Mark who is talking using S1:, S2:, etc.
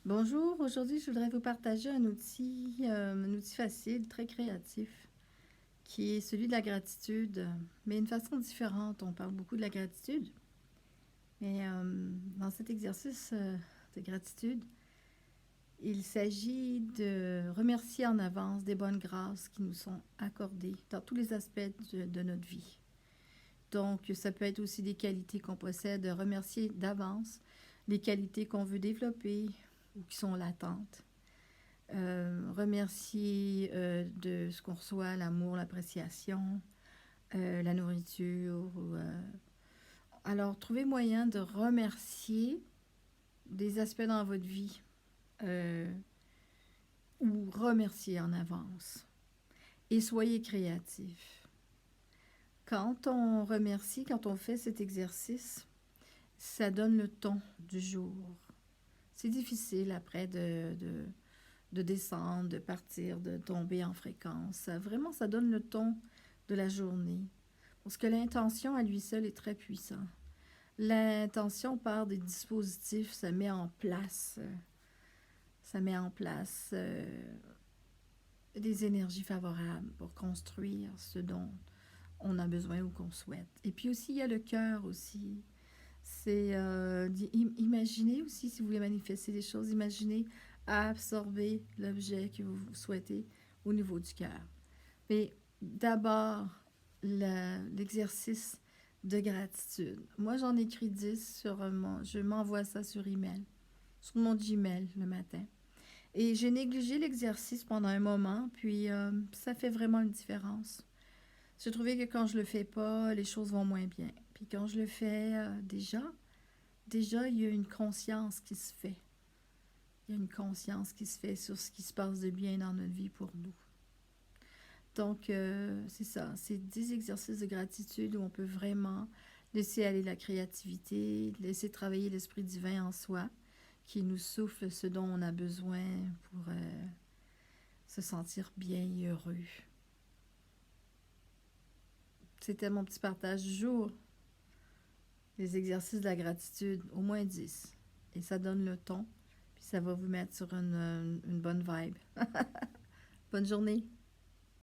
S1: Bonjour, aujourd'hui je voudrais vous partager un outil facile, très créatif, qui est celui de la gratitude, mais d'une façon différente. On parle beaucoup de la gratitude, mais dans cet exercice de gratitude, il s'agit de remercier en avance des bonnes grâces qui nous sont accordées dans tous les aspects de notre vie. Donc, ça peut être aussi des qualités qu'on possède, de remercier d'avance les qualités qu'on veut développer ou qui sont latentes. Remercier de ce qu'on reçoit, l'amour, l'appréciation, la nourriture. Alors, trouvez moyen de remercier des aspects dans votre vie euh, ou remercier en avance. Et soyez créatif. Quand on remercie, quand on fait cet exercice, ça donne le ton du jour. C'est difficile après de descendre, de partir, de tomber en fréquence. Vraiment, ça donne le ton de la journée. Parce que l'intention à lui seul est très puissant. L'intention part des dispositifs, ça met en place des énergies favorables pour construire ce dont on a besoin ou qu'on souhaite. Et puis aussi, il y a le cœur aussi. C'est imaginez aussi, si vous voulez manifester des choses, imaginez à absorber l'objet que vous souhaitez au niveau du cœur. Mais d'abord, l'exercice de gratitude. Moi, j'en écris 10 je m'envoie ça sur email, sur mon Gmail le matin. Et j'ai négligé l'exercice pendant un moment, puis ça fait vraiment une différence. J'ai trouvé que quand je le fais pas, les choses vont moins bien. Puis quand je le fais déjà, il y a une conscience qui se fait. Il y a une conscience qui se fait sur ce qui se passe de bien dans notre vie pour nous. Donc, c'est ça. C'est des exercices de gratitude où on peut vraiment laisser aller la créativité, laisser travailler l'esprit divin en soi, qui nous souffle ce dont on a besoin pour se sentir bien et heureux. C'était mon petit partage du jour. Les exercices de la gratitude, au moins 10. Et ça donne le ton, puis ça va vous mettre sur une bonne vibe. Bonne journée.